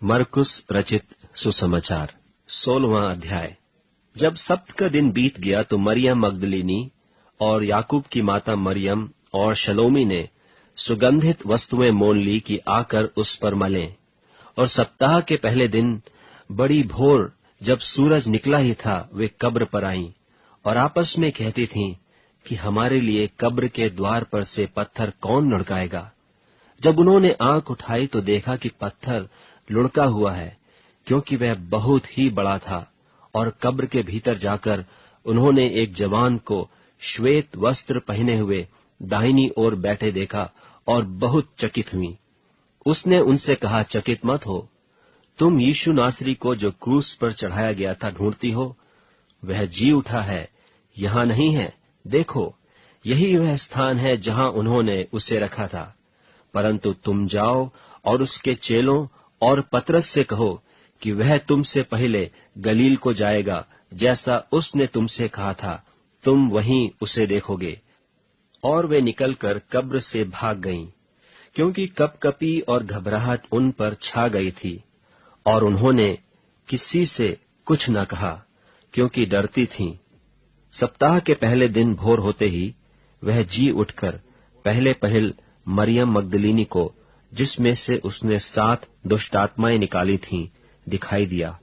मरकुस रचित सुसमाचार 16वां अध्याय। जब सब्त का दिन बीत गया तो मरियम मगदलिनी और याकूब की माता मरियम और शलोमी ने सुगंधित वस्तुएं मोल ली कि आकर उस पर मलें। और सप्ताह के पहले दिन बड़ी भोर जब सूरज निकला ही था, वे कब्र पर आईं और आपस में कहती थीं कि हमारे लिए कब्र के द्वार पर से पत्थर कौन लुढ़काएगा। जब उन्होंने आंख उठाई तो देखा कि पत्थर लुढ़का हुआ है, क्योंकि वह बहुत ही बड़ा था। और कब्र के भीतर जाकर उन्होंने एक जवान को श्वेत वस्त्र पहने हुए दाहिनी ओर बैठे देखा और बहुत चकित हुई। उसने उनसे कहा, चकित मत हो, तुम यीशु नासरी को जो क्रूस पर चढ़ाया गया था ढूंढती हो। वह जी उठा है, यहां नहीं है। देखो, यही वह स्थान है जहां उन्होंने उसे रखा था। परंतु तुम जाओ और उसके चेलों और पतरस से कहो कि वह तुमसे पहले गलील को जाएगा, जैसा उसने तुमसे कहा था, तुम वहीं उसे देखोगे। और वे निकलकर कब्र से भाग गईं, क्योंकि कपकपी और घबराहट उन पर छा गई थी। और उन्होंने किसी से कुछ न कहा, क्योंकि डरती थीं। सप्ताह के पहले दिन भोर होते ही वह जी उठकर पहले पहल मरियम मगदलिनी को, जिसमें से उसने 7 दुष्टात्माएं निकाली थीं, दिखाई दिया।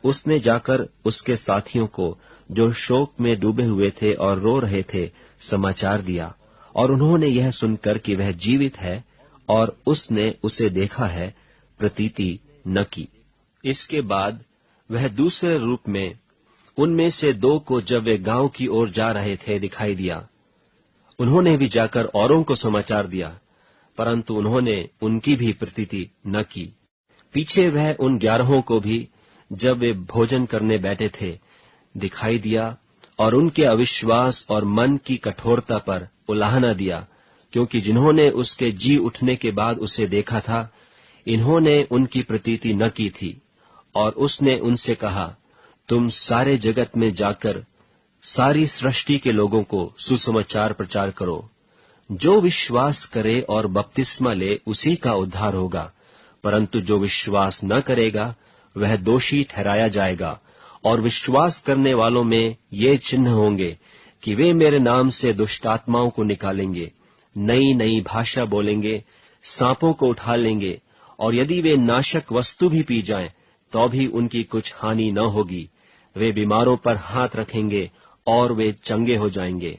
उसने जाकर उसके साथियों को, जो शोक में डूबे हुए थे और रो रहे थे, समाचार दिया। और उन्होंने यह सुनकर कि वह जीवित है और उसने उसे देखा है, प्रतीति न की। इसके बाद वह दूसरे रूप में उनमें से 2 को, जब वे गांव की ओर जा रहे थे, दिखाई दिया। उन्होंने भी जाकर औरों को समाचार दिया, परंतु उन्होंने उनकी भी प्रतीति न की। पीछे वह उन 11 को भी, जब वे भोजन करने बैठे थे, दिखाई दिया और उनके अविश्वास और मन की कठोरता पर उलाहना दिया, क्योंकि जिन्होंने उसके जी उठने के बाद उसे देखा था, इन्होंने उनकी प्रतीति न की थी। और उसने उनसे कहा, तुम सारे जगत में जाकर सारी सृष्टि के लोगों को सुसमाचार प्रचार करो। जो विश्वास करे और बपतिस्मा ले, उसी का उद्धार होगा, परंतु जो विश्वास न करेगा वह दोषी ठहराया जाएगा। और विश्वास करने वालों में ये चिन्ह होंगे कि वे मेरे नाम से दुष्टात्माओं को निकालेंगे, नई नई भाषा बोलेंगे, सांपों को उठा लेंगे, और यदि वे नाशक वस्तु भी पी जाएं तो भी उनकी कुछ हानि न होगी। वे बीमारों पर हाथ रखेंगे और वे चंगे हो जाएंगे।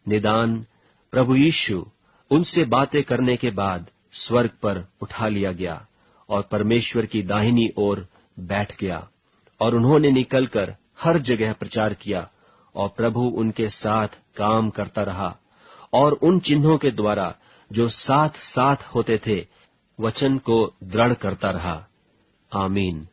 निदान प्रभु यीशु उनसे बातें करने के बाद स्वर्ग पर उठा लिया गया और परमेश्वर की दाहिनी ओर बैठ गया। और उन्होंने निकलकर हर जगह प्रचार किया, और प्रभु उनके साथ काम करता रहा, और उन चिन्हों के द्वारा जो साथ साथ होते थे, वचन को दृढ़ करता रहा। आमीन।